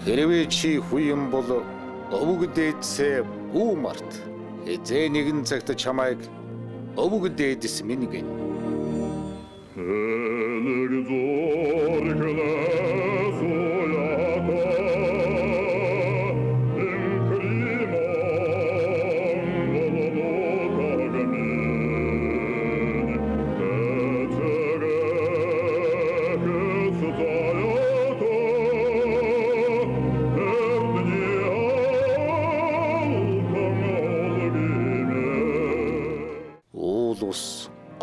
Хэрвээ чи хүйн бол өвөг дээдсээ бүү март. Эзээ нэгэн цагт чамайг өвөг дээдэс минь гэн.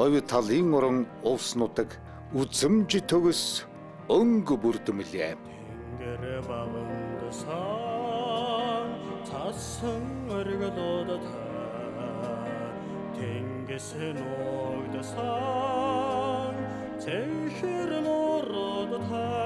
Говь талын орон овснудаг үзэмж төгс өнгө бүрдмэлээ. Тэнгэр баганд сан цасан өргөлөд та тэнгис ногдсан цэхэр нород та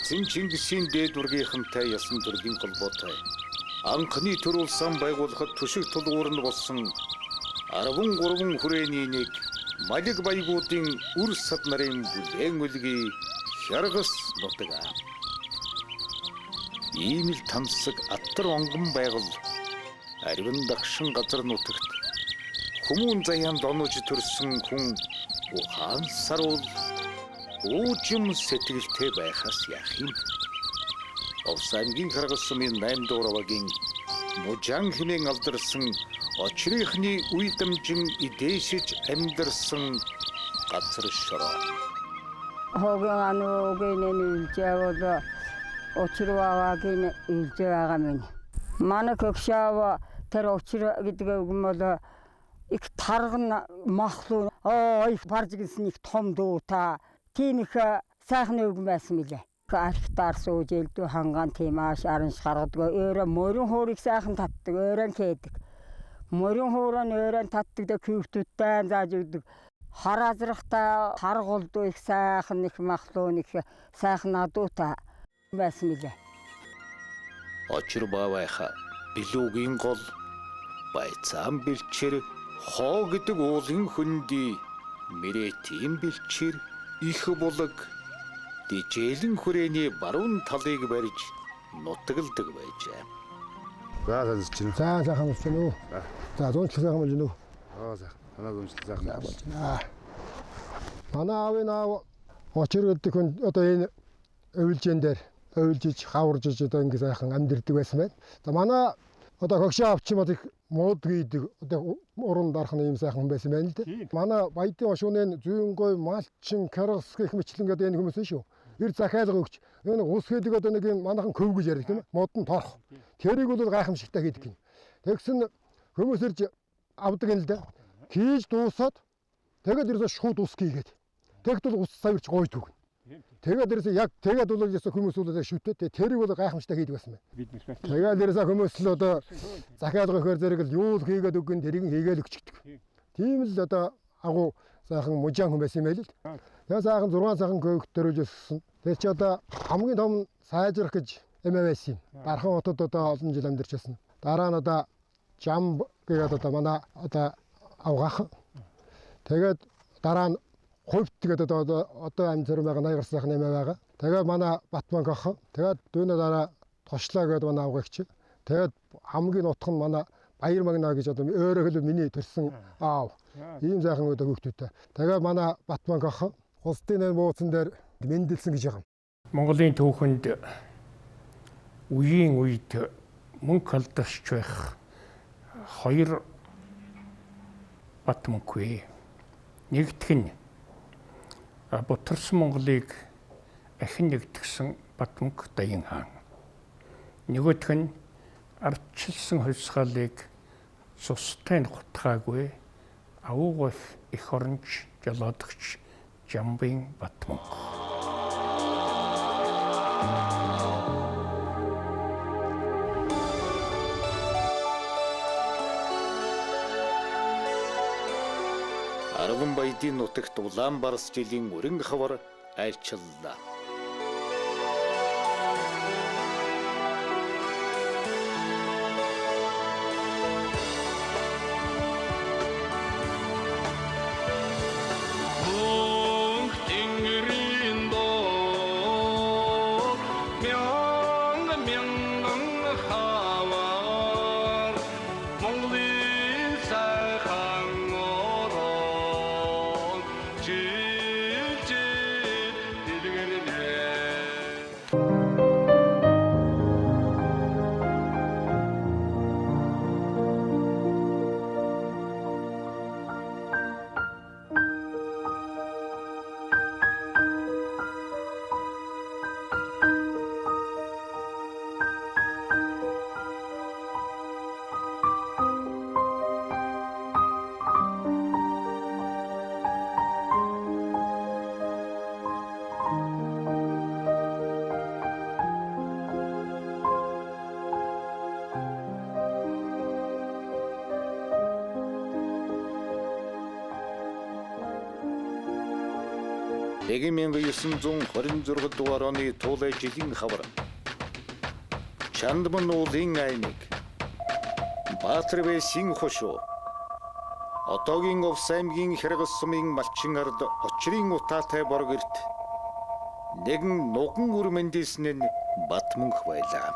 Эзэн Чингисийн дээд ургийнхантай ясан төрлийн холбоотой анхны төрүүлсэн байгуулахад түшиг тулгуур нь болсон 13 хүрээний нэг Малик баягуудын үр сад нарын бүлээн үлгий Хяргас нутаг. Ийм л тансаг аттар онгон байгал ариван дагшин газар нутагт хүмүүн заяан донож төрсөн хүн ухаан саруул уужим сэтгэлтэй байхаас яах юм. Овсангийн Хяргас сумын 8 дугаар авагийн Мужаан хэмээн алдарсан очрихны үе дамжин идээшиж амьдарсан газар шороо. Хогийн ануугийн үлжээл очрваагийн үлжээгаа минь. Манай көгшаава тэр очр гэдэг үг нь бол их тарган махлуу их барж гисэн их том дуута тийм их сайхан үг байсан мөлий. Архитаар сууж элдв хангаан тиймааш аранш гаргадаг өөрөө морин хуурыг сайхан татдаг өөрөө кээдэг. Морин хуураа өөрөө татдаг дэ küftүүдтэй зааж өгдөг. Хараазрахта харгуулдуу их сайхан их махлуу их сайхан адуута байсан мөлий. Очир бавайха билүүгийн гол байцаан бэлчээр хоо гэдэг уулын хөндөй мэрэтийн бэлчээр их булаг дижээлэн хүрээний баруун талыг барьж нутагладаг байжээ. За сайхан болсон уу? За зүүнчлэг сайхан болж байна уу? Сайхан. Танаа зүүнчлэг сайхан болж байна. Манай аавын аав очир гэдэг хүн одоо энэ өвлжэн дээр өвлжиж хаваржиж одоо ингэ сайхан амьдэрдэг байсан байна. За манай одоо хөгшөө авчимад их мууд гийдэг одоо уран дарахны юм сайхан хүн байсан байна л дээ. Манай баядын ошууны зүйнгой малчин Хяргас гэх мэтлэн гэдэг энэ хүмүүс шүү. Ир захиалга өгч энэ ус хэлэг одоо нэг юм манайхан көв гэж ярьдаг тийм ээ. Модон торох. Тэрийг бол гайхамшигтай хийдэг юм. Тэгсэн хүмүүс ирж авдаг юм л дээ. Хийж дуусаад тэгээд ерөөсөө шууд ус гийгээд. Тэгт бол ус савирч гойд үг. Тэгээд ерөөсөө яг тэгээд бол ерөөсөө хүмүүс бол шүтээ. Тэрийг бол гайхамшигтай хийдэг байсан байна. Тэгээд ерөөсөө хүмүүс л одоо захиалга өгөхөр зэрэг л юу хийгээд өгөн тэрийг хийгээл өгчдөг. Тийм л одоо агуу сайхан мужаан хүн байсан юм байл л. Тэгээд сайхан 6 сайхан көөгт төрүүлж өссөн. Тэгээд чи одоо хамгийн том сайжрах гэж эмээ байсан юм. Дархан хотод одоо олон жил амьдарч байсан. Дараа нь одоо жам гэдэг одоо манай одоо авгаах. Тэгээд дараа нь хувьт тэгээд одоо амьд байгаа 80 гарсан сайхан эмээ байгаа. Тэгээд манай Батбанк ах. Тэгээд дүүнээ дараа тошлоо гэдэг манай авгаагч. Тэгээд хамгийн утга нь манай Баяр Магна гэж одоо өөрөө хэл миний төрсэн аав. Ийм сайхан одоо хүүхдүүдтэй. Тэгээд манай Батбанк ах Улсын мууцсан дээр мэндэлсэн гэж байгаа. Монголын түүхэнд үеийн үед мөнгө алдагч байх хоёр Батбанк вэ. Нэгдэх нь Бутарсан Монголыг ахин нэгтгсэн Батмунх Даян хаан. Нөгөөх нь ардчилсан хувьсгалыг цустай нутгаагүй авуугах их оронч жолоодогч Жамбын Батмунх. Арван баядын нутагт Улаанбаатар жилийн өрн хавар айлчлаа. Эгэ 1926 дугаар оны Туулай жилийн хавар. Чандман уулын айныг Баатар Бэсийн хошуу. Одоогийн Увс аймгийн Хэрэг сумын малчин ард очрын утаатай боргэрт нэгэн нуган үрмэндэлсэн нь Батмунх байлаа.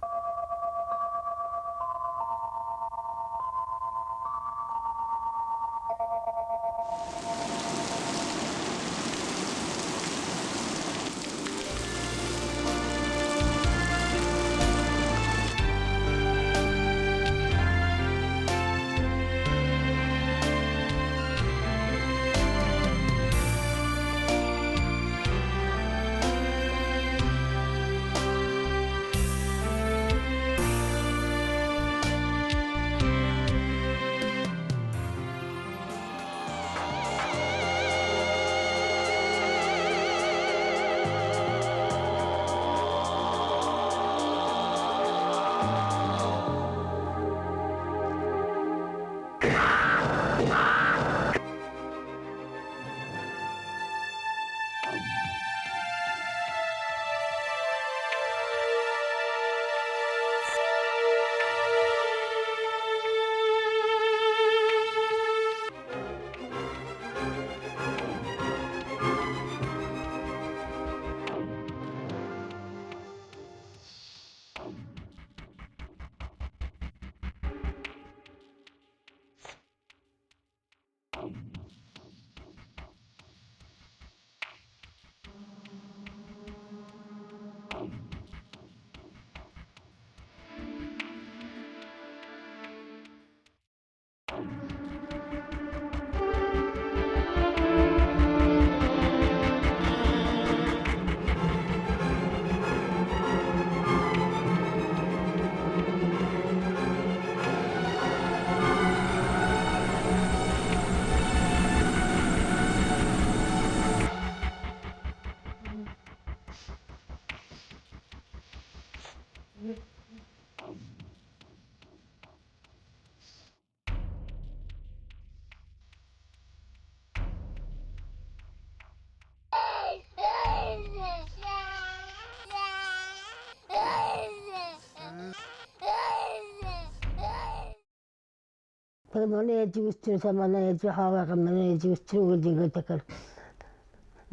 Манай ээжүүс манай ээж хаваагаа манай ээжүүс үгэлдэгэл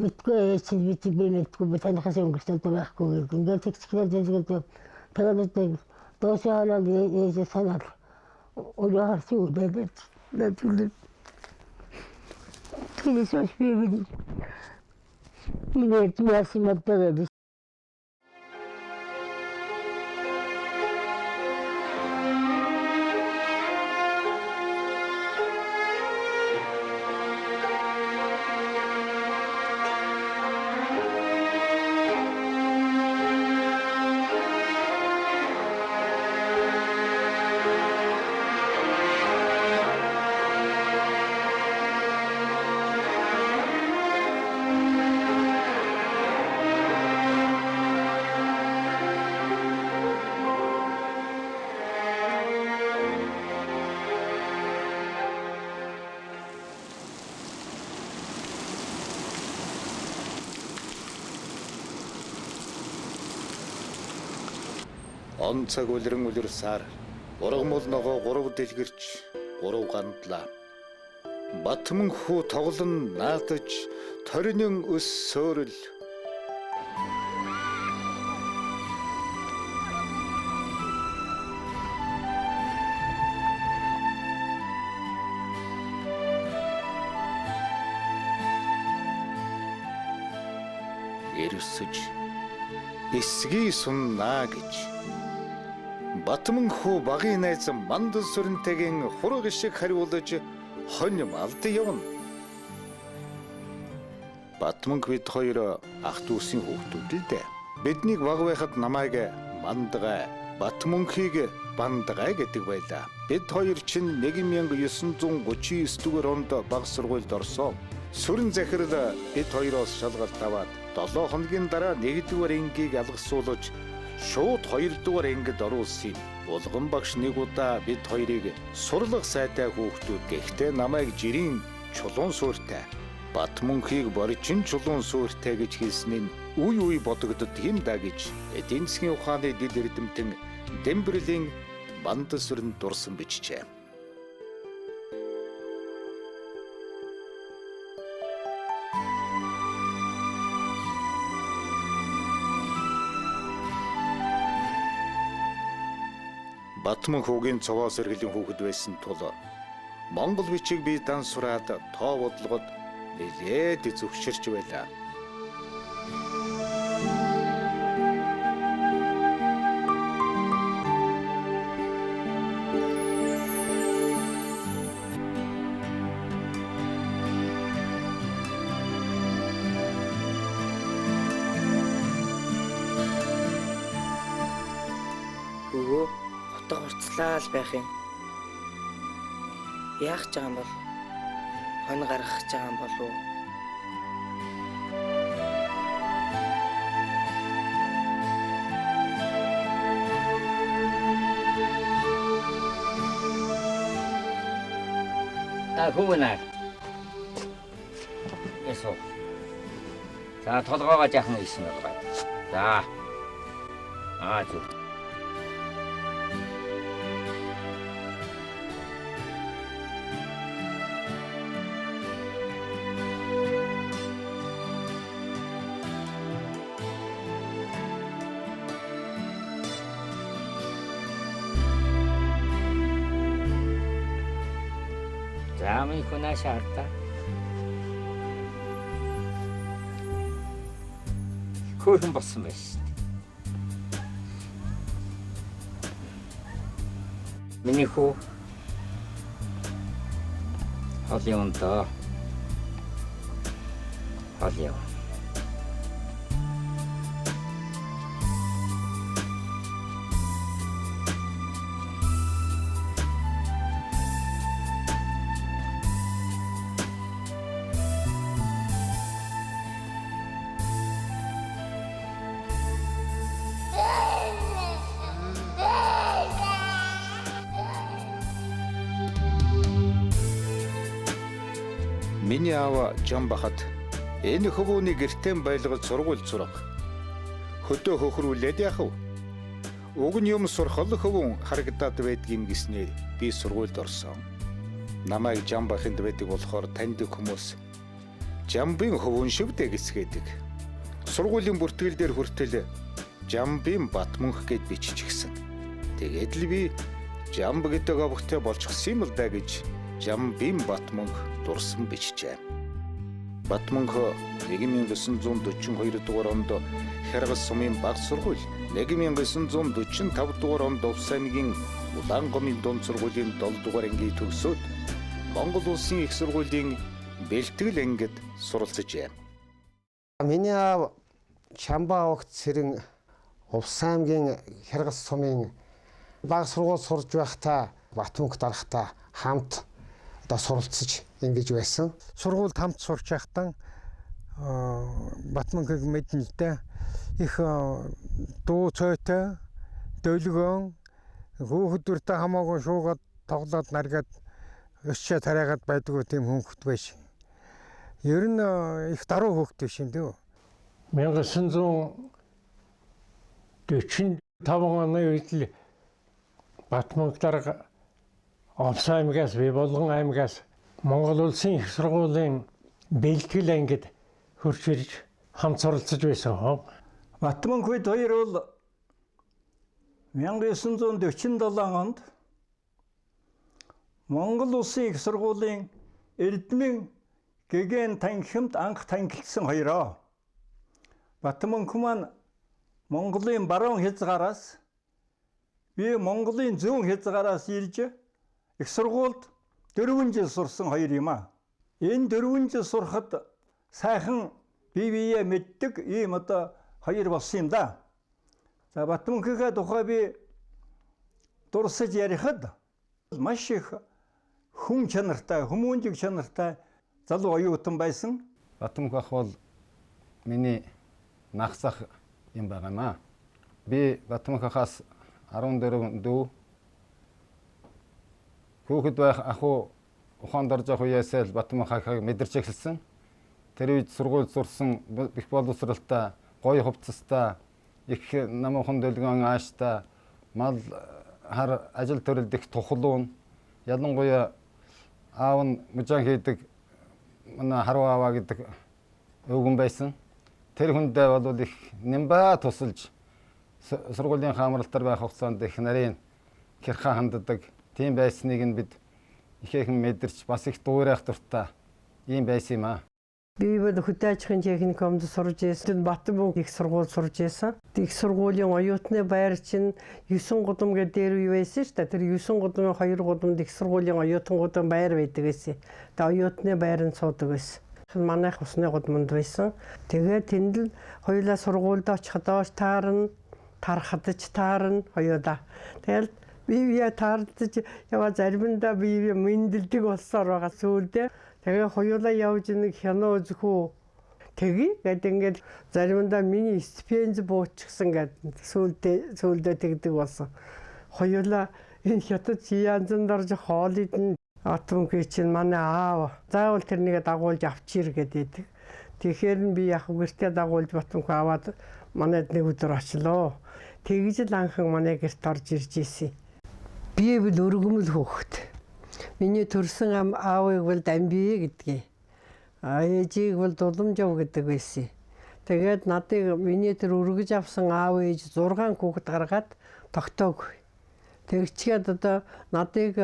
мэдгүй чинь би мэдгүй танихаас өнгөрсөн байхгүй ингээд тэгсгэлээ тэгээд доосаалаа ээж санаад өөрөө харсуу тэгээд тэгээс би минь ясматдаг. Он цаг үлрэн сар. Ургамал ногоо 3 дэлгэрч 3 гандлаа. Батман хүү тоглон наадаж торинын өс сөөрөл. Эрсэж эсгий суннаа гэж Батман хүү багын найз Мандал сүрэнтэйгийн хураг шиг хариулж хонь малд явна. Батман бид хоёр ах дүүсийн хүүхдүүд л дээ. Биднийг баг байхад намайг Мандагай, Батманхийг Бандагай гэдэг байлаа. Бид хоёр чинь 1939 дугаар онд баг сургуульд орсон. Сүрэн захирал бид хоёроос шалгалт аваад 7 хоногийн дараа 1-р ангийг алгасуулж шууд 2-р ангид оруулсан. Улган багш нэг удаа бид хоёрыг сурлах сайтай хүүхдүүд гэхдээ намайг жирийн чулуун суурьтай, Батманхийг борчин чулуун суурьтай гэж хэлсэн нь үе бодогдод юм да гэж эдийн засгийн ухааны дид эрдэмтэн Дэмбэрлийн Мандал сүрэн дурсан бичжээ. Батман хүүгийн цовоос сэргэлийн хүүхэд байсан тул Монгол бичиг бие дансураад тоо бодлогод нэлээд зөвшөрч байлаа. Өвөө утга уртслаа л байх юм. Яах ч юм бол хон гаргах ч юм болов. Хүмүнаа. Эсо. За толгоогоо жаахан ийсэн байгаа. За. Зүг. Замын хүнаа шаардаа. Хөрөн болсон байж шээ. Миний хүү хол явна. Хол явна. Миний аав Жан бахад энэ хөвөөний гэртэн байлгаж сургууль сурах. Хөдөө хөхрүүлээд яах вэ? Уг нь юм сурхал хөвөн харагдаад байдгийм гэснээр би сургуульд орсон. Намайг Жан бахынд байдаг болохоор таньдаг хүмүүс Жамбын хөвөн шивдэ гэсгээдэг. Сургуулийн бүртгэл дээр хүртэл Жамбын Батманх гэд биччихсэн. Тэгээд л би Жамб гэдэг овогтой болчихсон юм л да гэж Жамбын Батманх дурсан бичжээ. Батманх 1942 дугаар онд Хяргас сумын баг сургууль, 1945 дугаар онд Увс аймгийн Улаангомын дунд сургуулийн 7 дугаар ангийг төгсөөд Монгол улсын их сургуулийн бэлтгэл ангид суралцжээ. Миний аав Чамбаа огт сэрэн Увс аймгийн Хяргас сумын баг сургууль сурж байхдаа Батманх дарахтаа хамт суралцж ингэж байсан. Сургуульд хамт сурч байхдаа Батманхыг мэднэ л дээ. Их дуу цойтой, дөлгөөн, хүүхдүүдтэй хамаагүй шуугаад тоглоод наргаад өсчээ тарайгаад байдгүй тийм хөнгөт байж. Ер нь их даруй хөнгөт биш юм дөө. 1940 5 оны үед л Батмунх дарга Овс аймгаас бий болгон аймгаас Монгол улсын их сургуулийн бэлтгэл ангид хурж ирж хамт суралцж байсан хөө. Батмунх үед хоёр бол 1947 онд Монгол улсын их сургуулийн Эрдмийн гэгэн танхимд анх танхилсан хоёроо. Батмунх маань Монголын баруун хязгаараас би Монголын зүүн хязгаараас ирж их сургуульд 4 жил сурсан хоёр юм а. Энэ 4 жил сурахад сайхан бие мэддэг ийм одоо хоёр болсон юм да. За Батмунхийнхаа тухай би дурсаж ярихад маш их хүн чанартай, хүмүүнжиг чанартай залуу оюутан байсан. Батмунх ах бол миний нагсах юм байгаамаа. Би Батмунх ахаас 14 дүү хүүхэд байх аху ухаанд орж явах үеэсээ л Батмунх ахыг мэдэрч эхэлсэн. Тэр үед сургууль сурсан их боловсралтай, гоё хувцастай, их намхан дэлгэн ааштай, мал хар ажил төрөлд их тухлуун, ялангуяа аав нь мужаан хийдэг манай харуу аваа гэдэг өвгөн байсан. Тэр хүндээ бол их нэмбаа тусалж сургуулийн хаамралтаар байх хугацаанд их нарийн хэрхэн ханддаг тийм байсныг нь бид ихээхэн мэдэрч бас их дуурайх дуртай ийм байсан юм аа. Би бол хөдөө аж ахуйн техникумд сурж байсан. Батмунх их сургууль сурж байсан. Их сургуулийн оюутны байр чинь 9 гудам гэдэг дээр юу байсан шүү дээ. Тэр 9 гудамын 2 гудамд их сургуулийн оюутангуудын байр байдаг байсан. Тэгээ оюутны байранд суудаг байсан. Манайх усны гудамд байсан. Тэгээ тэнд л хоёулаа сургуульд очиход доош таарна, тархадж таарна хоёулаа. Тэгэл бие таардаж яваа заримдаа бие мэндэлдэг болсоор байгаа сүүлдээ. Тэгээ хоёулаа явж нэг хянаа үзэх үү. Тэgi гэдэг ингээд заримдаа миний стипенд буучсан гэдэг сүүлдээ тэгдэг болсон. Хоёулаа энэ хятад янзанд орж хоол идэн Батмунхи чинь манай аав заавал тэрнийг дагуулж авчир гэдэг. Тэгэхээр нь би яг гэртээ дагуулж Батмунхи аваад манайд нэг өдөр очлоо. Тэгж л анхан манай гэрт орж ирж ийсэн. Би бол өргөмөл хөөхт. Миний төрсөн аавыг бол Дамби гэдгийг. Ээжийг бол Дуламжав гэдэг байсан. Тэгээд надыг миний тэр өргөж авсан аав ээж 6 хүүхэд гаргаад тогтоог. Тэгчгээд одоо надыг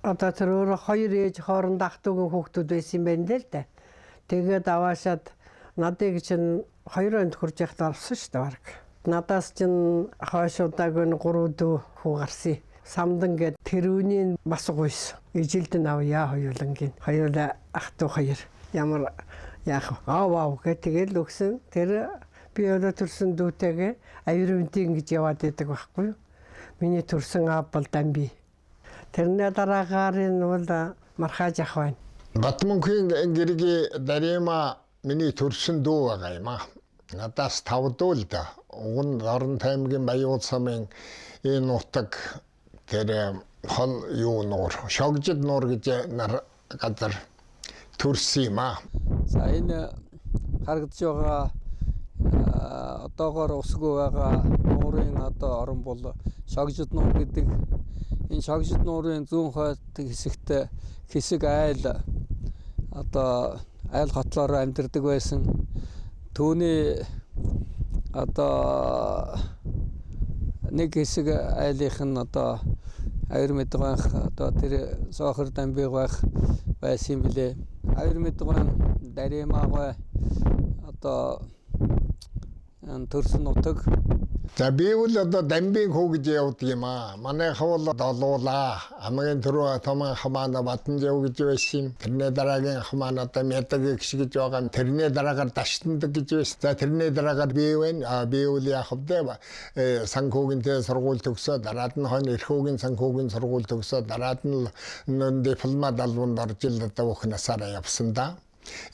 одоо тэр өөр 2 ээж хооронд ах トゥ угийн хүүхдүүд байсан юм байна л да. Тэгээд аваашаад надыг чинь 2 онд хурж яхад орсон шүү дээ баг. Надаас чинь хойш удаагүй 3 дүү хүү гарсан. Самдан гэд тэрүүний бас гуйс. Ижилдэн авъя хоёулангийн. Хоёулаа ах トゥ хоёр. Ямар яах аав гэх тэгэл өгсөн. Тэр би одоо төрсөн дүүтэйгээ аюурмтын гэж яваад байдаг байхгүй юу? Миний төрсөн аав бол Дамби. Тэрний дараагаар нь бол Мархаж ах байна. Батмунхын гэрги Дарима миний төрсөн дүү байгаа юм аа. Надаас 5 дүү л да. Уг нь орон таймгийн Баян самын энэ нутаг тэр хол юу нуур шогжид нуур гэж газар төрсөн юм аа. За энэ харагдаж байгаа одоогоор усгүй байгаа нуурын одоо орон бол шогжид нуур гэдэг. Энэ шогжид нуурын зүүн хойд хэсэг айл одоо айл хотлоор амьдардаг байсан. Түүний одоо нэг хэсэг айлынх нь одоо аюурмэд байх одоо тэр Сохор Дамбиг байх байсан юм билээ. Аюурмэд Дарима бай одоо төрсөн нутаг. За би бол одоо Дамбиг хүү гэж явдаг юм аа. Манай хавл долуулаа. Хамгийн түрүү томон хамаана Батанжав гэж байсан. Тэрний дараагийн хамаана одоо Мядаг гэж байгаа. Тэрний дараагаар Даштандаг гэж байсан. За тэрний дараагаар би байна. Би бол яг хэвдээ санхүүгинтэй сургууль төгсөө дараад нь хойно эрхүүгийн санхүүгийн сургууль төгсөө дараад нь дипломат албанд орж ил одоо ухнасаараа явсан да.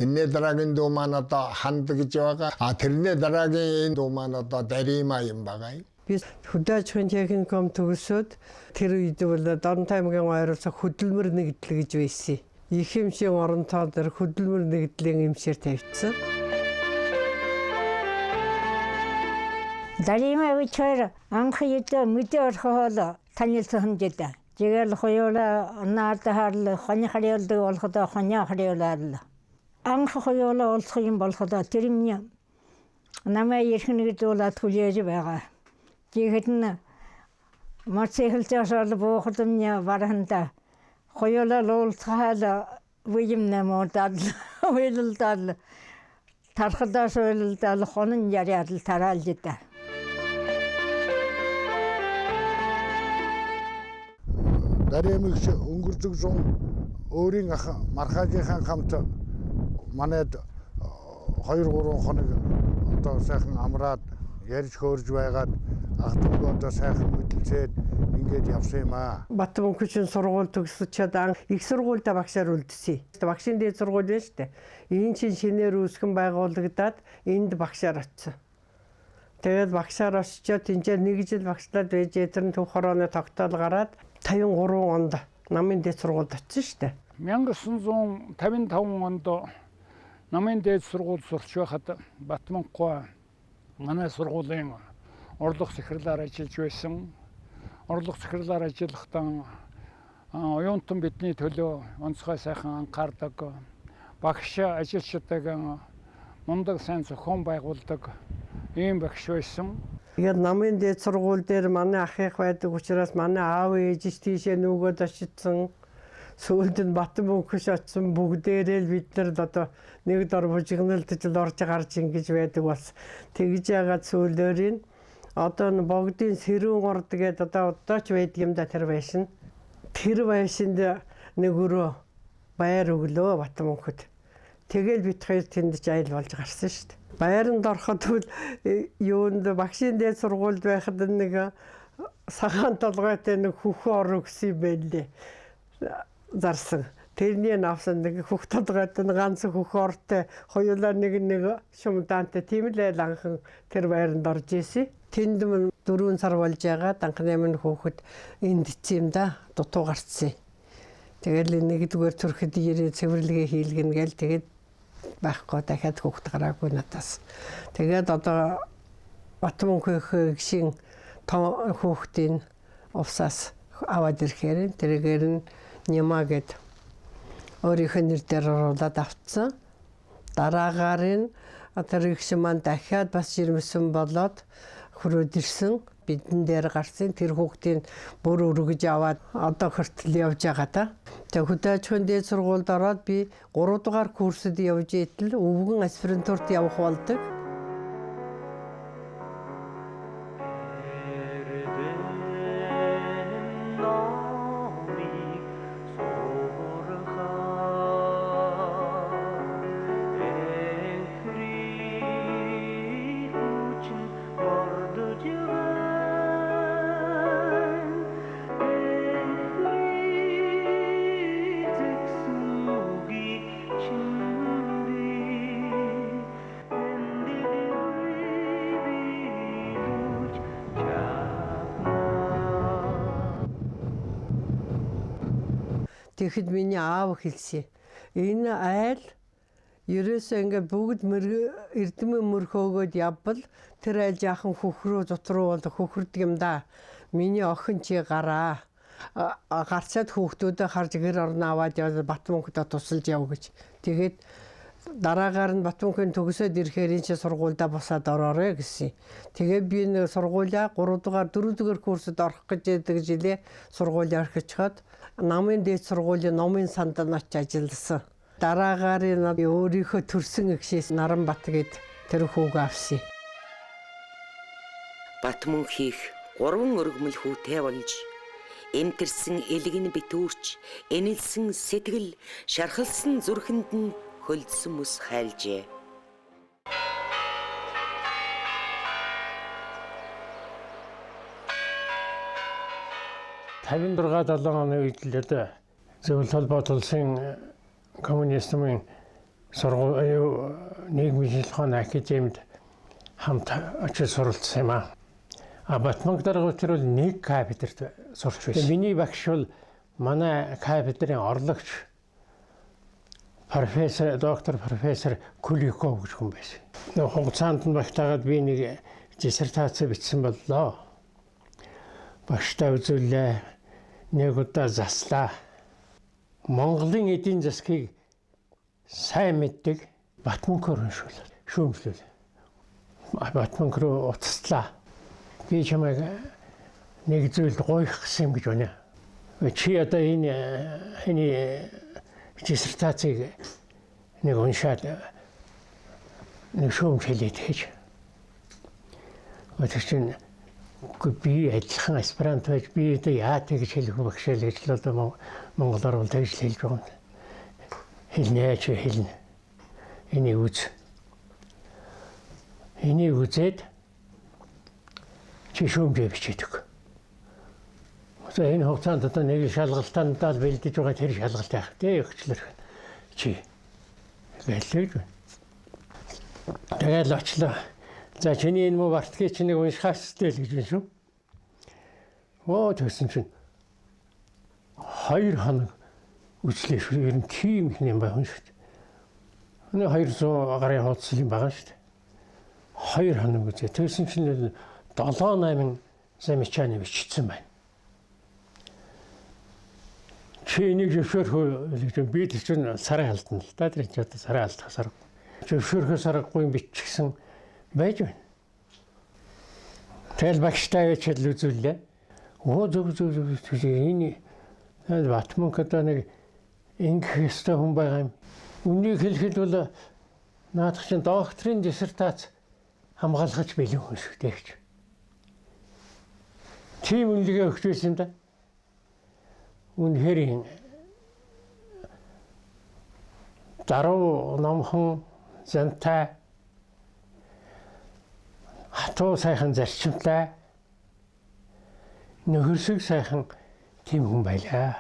Энэний дараагийн дүү маань одоо Ханд гэж байгаа. Тэрний дараагийн энэ дүү маань одоо Дарима юм байгаа. Би хөдөө аж ахуйн техникум төгсөөд тэр үед бол Дорн таймгийн ойроолцоо хөдөлмөр нэгдэл гэж байсан. Их хэмшийн оронтоо дээр хөдөлмөр нэгдлийн эмчээр тавьчихсан. Дарима вечер анх ядо мэдээ орхоол танилцсан хэвдэ. Тэгэл хоёулаа наата харл хоны хариулдаг болохоо хоня хариулаад. Анх хоёулаа олсох юм болохоо тэр минь намайг ирхнэгдүүлээд хүлээж байгаа. Тэгэхэд нь мацэхэлцээс буухад минь барахнта хоёулаа луулцахаал виймнэ модад уйлдал тархадаас уйлдал хонон яриад тараалжита. Даремигч өнгөрдөг зун өөрийн ах мархаагийнхаа хамт манайд 2-3 хоног одоо сайхан амраад ярьж хөөрж байгаад ах トゥ одоо сайхан мэдлцээд ингээд явсан юм аа. Батмунхчин сургууль төгсөж чад их сургуультай багшаар үлдсэн. Багшийн дээд сургууль байна шүү дээ. Энэ чинь шинээр үүсгэн байгуулагдаад энд багшаар очсон. Тэгээд багшаар очичоод тэнцээ 1 жил багшлаад байж тэр нь төв хорооны тогтоол гараад 53 онд намын дээд сургуульд очсон шүү дээ. 1955 онд намын дээд сургууль сурч байхад Батмунхай манай сургуулийн орлого захирлаар ажиллаж байсан. Орлого захирлаар ажиллахдаа оюутан бидний төлөө онцгой сайхан анхаардаг багш ажилчдыг мундаг сайн зохион байгуулдаг ийм багш байсан. Тэгээд намын дээд сургууль дээр манай ах их байдаг учраас манай аав ээж тийшээ нүгөөд очсон. Сүүлд нь Батмунхш очсон бүгдээрээ л бид нар одоо нэг дор бужигналтж л орж гарч ингэж байдаг бас тэгж яагаад сүүлээр нь одоо н богдын сэрүүн орд гээд одоо ч байдаг юм да тэр байшин. Тэр байшинд нэг өрөө баяр өглөө Батмунхад. Тэгэл бид хоёр тэнд ч айл болж гарсан шүү дээ. Баяранд ороход юунд багшийн дээд сургуульд байхад нэг сагаан толгойтой нэг хөхөө ор өгсөн байлээ. Зарсан. Тэрний навсан нэг хөх толгойтой ганц хөхөө ортой хоёулаа нэг шумдаантай тийм л айл анхан тэр баяранд орж исэн. Тэнд 4 сар болж байгаа анхны минь хөөхөд энд ицсэн юм да дутуу гарцсан. Тэгэл нэгдүгээр төрөхөд ирээ цэвэрлэгээ хийлгэн гээл тэгээд байхгүй дахиад хөөхд гараагүй надаас. Тэгээд одоо Батмунхын гişin хөөхтийн увсаас аваад ирэхээр тэргээр нь Нима гэд өөрийнхөө нэр дээр оруулаад авцсан. Дараагаар нь тэр гişin маань дахиад бас жирэмсэн болоод хөрөөд ирсэн. Бидэн дээр гарсан тэр хүүхдийн бүр өргөж аваад одоо хүртэл явж байгаа та. Тэгээ хөдөөжхөн дээд сургуульд ороод би 3 дугаар курсд явж итэл өвгөн аспирантурт явах болдог. Тэгэхэд миний аав хэлсэн. Энэ айл ерөөсөө ингээ бүгд эрдэмэн мөрхөөгөөд явбал тэр айл жаахан хөхрөө зутруу бол хөхөрдөг юм да. Миний охин чи гараа. Гарцаад хүүхдүүдээ харж гэр орно аваад яваад Батмунхад тусалж яв гэж. Тэгээд дараагаар нь Батмунхын төгсөөд ирэхээр энэ чи сургуульдаа босоод ороорой гэсэн. Тэгээд би нэг сургуулиа 3 дугаар 4 дугаар курсд орох гэж байдаг жилээ сургуулиар орчиход намын дээд сургуулийн номын санд ноч ажилласан. Дараагаар нь өөрийнхөө төрсөн гişээс Наранбат гээд тэр хүүгээ авсан. Батмунхийг 3 өргөмөл хүүтэй болж эмтэрсэн элгэн битүүрч энэлсэн сэтгэл шархалсан зүрхэнд нь хөлдсөн мэс хайлжээ. Тавин 7 оны үед л зөвлөл холбоот улсын коммунизмын сургууль нийгмийн шилхэн академид хамт очиж суралцсан юм аа. Батмунх дарга учраас нэг кафедрт сурч байсан. Миний багш бол манай кафедрын орлогч профессор доктор профессор Куликов гэж хүн байсан. Хугацаанд нь багтаагаад би нэг диссертац бичсэн боллоо. Багштай үзүүлээ. Нэг удаа заслаа. Монголын эдийн засгийг сайн мэддэг Батмунхоор шүүмжлүүл. Батмунх руу уцслаа. Би чамайг нэг зүйлд гойх гэсэн юм гэж байна. Чи одоо энэ диссертацийг нэг уншаад нэг шүүмж хэлээд хийж. Өдөр чинь би адилхан аспирант байж би одоо яа тэгж хэлэх багшаа л гэж л одоо монголоор бол тэгж хэлж байгаа юм. Хэлнэ чи хэлнэ. Энийг үз. Энийг үзээд чи шүүмжээ бичээдэг. За энэ хугацаанд одоо нэг шалгалтандаа л бэлдэж байгаа тэр шалгалт яах вэ? Өгчлөр чи гэлээ. Тэгээд л очлоо. За чиний энэ муу бартгийг чи нэг уншихаастай л гэж байна шүү. Оо тэгсэн чинь 2 хоног үзлээ шүү. Ер нь тийм их юм байна шүү. Энэ 200 гарын хуудас юм байгаа шүү. 2 хоног үзээ. Тэгсэн чинь 7-8 замечаний бичсэн байна. Чи энийг зөвшөөрөх би тэр чинь сарын алдна л да. Тэр чинь одоо сарын алдах сар. Зөвшөөрөхөөс аргагүй бичсэн байж байна. Тэгэл багштай ячил үзүүллээ. Оо зөв энэ Батмунх одоо нэг ингэх ёстой хүн байгаа юм. Үнийг хэлэхэд бол наадах чинь докторийн диссертац хамгаалгаж бэлэн хүн шүү дээ гэж. Тийм үнэлгээ өгч байсан юм да. Үнэхээр даруу номхон зантай хатуу сайхан зарчимтай нөхөрсөг сайхан тийм хүн байлаа.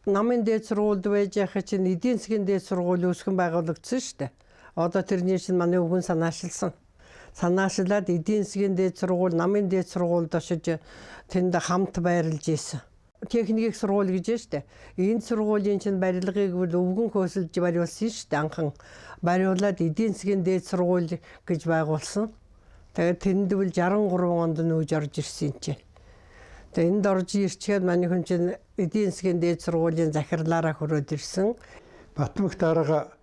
Намын дээд сургуульд байж яхаа чинь эдийн засгийн дээд сургууль үүсгэн байгуулагдсан шүү дээ. Одоо тэрний чинь манай өвгөн санаашилсан. Санаашлаад эдийн засгийн дээд сургууль, намын дээд сургуульд очиж тэнд хамт байрлаж ийсэн. Техникийн сургууль гэж байна шүү дээ. Энэ сургуулийн чинь барилгыг бол өвгөн хөөсөлж бариулсан шүү дээ. Анхан бариулаад эдийн засгийн дээд сургууль гэж байгуулсан. Тэгээд тэнд бол 63 онд нүүж орж ирсэн чинь. Тэгээд энд орж ирчихэд манай хүн чинь эдийн засгийн дээд сургуулийн захирлаараа хөрөөд ирсэн. Батмунх дарга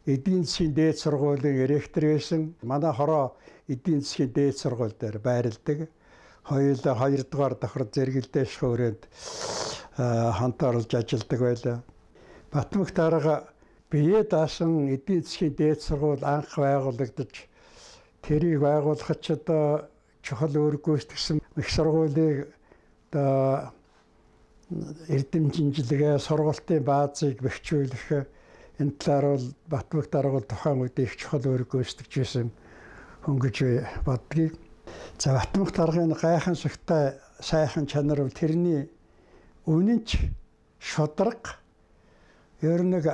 эдийн засгийн дээд сургуулийн ректор байсан. Манай хороо эдийн засгийн дээд сургууль дээр байрладаг. Хоёулаа 2 дугаар давхар зэрэгэлдээш хүрээнд хамтаарлаж ажилладаг байлаа. Батмунх дарга бие даасан эдийн засгийн дээд сургууль анх байгуулагдаж тэрийг байгуулахад ч одоо чухал үүрэг гүйцэтгэсэн их сургуулийг одоо эрдэмтэнжилгээ сургалтын баазыг бэхжүүлэх энэ талаар бол Батмунх дарга тухайн үед их чухал үүрэг гүйцэтгэж байсан хүн гэж боддгийг. За Батмунх даргын гайхан сухтай сайхан чанар бол тэрний үнэнч шударга ер нэг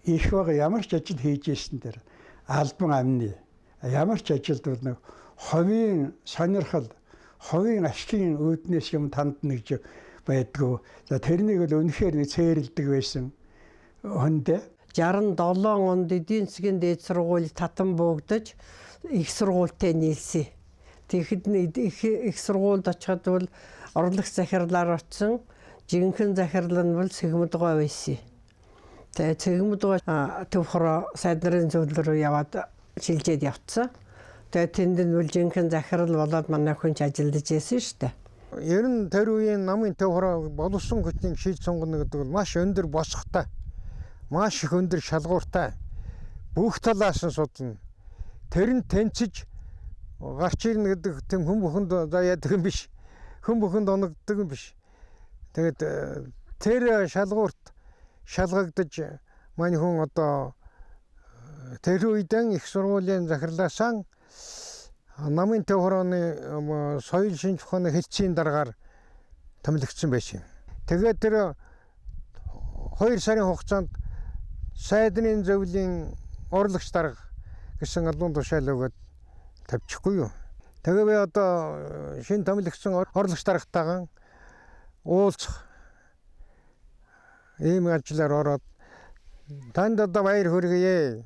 их баг ямар ч ажил хийж ийсэн дээр албан амны ямар ч ажилд бол нэг ховийн сонирхол, ховийн ашигын үүднээс юм тандна гэж байдгүй. За тэрнийг бол үнэхээр нэг цээрэлдэг байсан хүндээ. 67 онд эдийн засгийн дээд сургууль татан буугдаж их сургуультай нийлсэн. Тэгэхэд их сургуульд очиход бол орлогч захирлаар очсон. Жинхэнэ захирал нь бол Цэгмэдгой байсан. Тэгээ Цэгмэдгой төв хороо сайд нарын зөвлөл рүү яваад шилжээд явцсан. Тэгээ тэнд нь бол жинхэнэ захирал болоод манай хүн ч ажиллаж байсан шүү дээ. Ер нь тэр үеийн намын төв хороо боловсон хүчний шийд сонгоно гэдэг бол маш өндөр босхтой. Маш их өндөр шалгууртай. Бүх талаас нь судална. Тэр нь тэнцэж гарч ирнэ гэдэг тийм хүн бүхэнд яадаг юм биш. Хүн бүхэнд оногддог юм биш. Тэгээд тэр шалгуурт шалгагдаж манай хүн одоо тэр үедэн их сургуулийн захирлаасаа намын төв хорооны соёл шинж ухааны хэлтсийн дараагаар томилогдсон байсан юм. Тэгээд тэр 2 сарын хугацаанд сайдны зөвлөлийн орлогч дарга гэсэн албан тушаал өгөөд тавьчихгүй юу. Тэгээ би одоо шинэ томилогдсон орлогч даргатайгаа уулзах ийм ажлаар ороод танд одоо баяр хүргэе.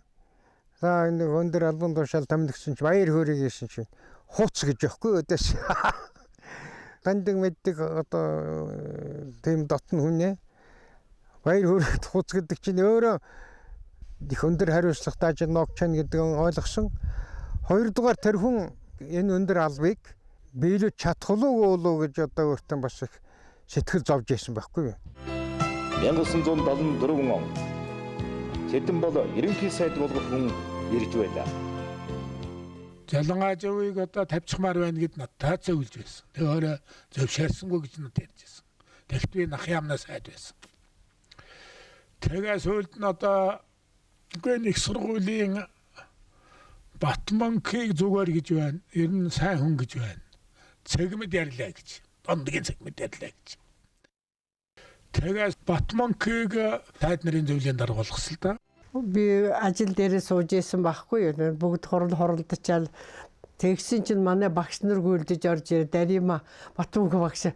За энэ өндөр албан тушаал томилгсон чи баяр хөөргийг хийсэн чинь хуц гэж яахгүй өдөөс. Гандаг мэддэг одоо тийм дотн хүнээ баяр хөөрөд хуц гэдэг чинь өөрөө их өндөр хариуцлагатай ажил ногч чана гэдэг нь ойлгосон. Хоёрдугаар тэр хүн энэ өндөр албыг биелүүлж чадах уу гэж одоо өөртөө бас их сэтгэл зовж байсан байхгүй юу. 1974 он Тэдэн бол ерөнхий сайд болгох хүн ирж байлаа. Жалангай зөвийг одоо тавьчихмаар байна гэд надад зөвлөж байсан. Тэг өөрөө зөвшөөрсөнгүй гэж надад ярьж байсан. Тэгт би нах ямнаа сайд байсан. Тэгээс сүүлд нь одоо гэнэ их сургуулийн Батмонхийг зүгээр гэж байна. Ер нь сайн хүн гэж байна. Цэгмэд ярьлаа гэж. Дондгийн цэгмэд ярьлаа гэж. Тэгээс Батмонхийг сайд нарын зөвлөлийн дарга болгосон л да. Би ажил дээрээ сууж исэн байхгүй юу. Бүгд хоролдочаал тэгсэн чинь манай багш нар гүйлдэж орж ирээ. Дарима Батмонх багш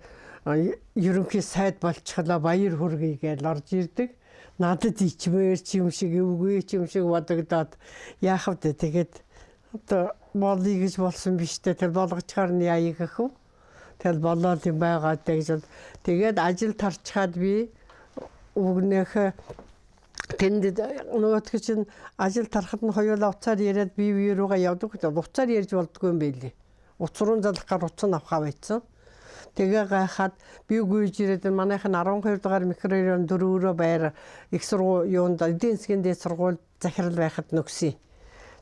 ерөнхий сайд болчихлоо баяр хүргэе гэж орж ирдэг. Надад ичмээр ч юм шиг эвгүй ч юм шиг бодогдоод яах вэ тэгээд одоо болъё гэж болсон биш үү. Тэр болгочхоор нь яая гэх вэ? Тэгэл болоод юм байгаа гэж. Тэгээд ажил тарчхаад би өгнөх тэнд нөгөөдгөө чинь ажил тарахад нь хоёулаа уцаар яриад бие рүүгээ явдаг. Уцаар ярьж болдгүй юм байлээ. Уцруу залах гар уцаа авахаа байцсан. Тэгээ гайхаад би гүйж ирээд манайхан 12 дугаар микрорайон 4-өө байр их сургууль юунд эдийн засгийн дэд сургууль захирал байхад нөксөн.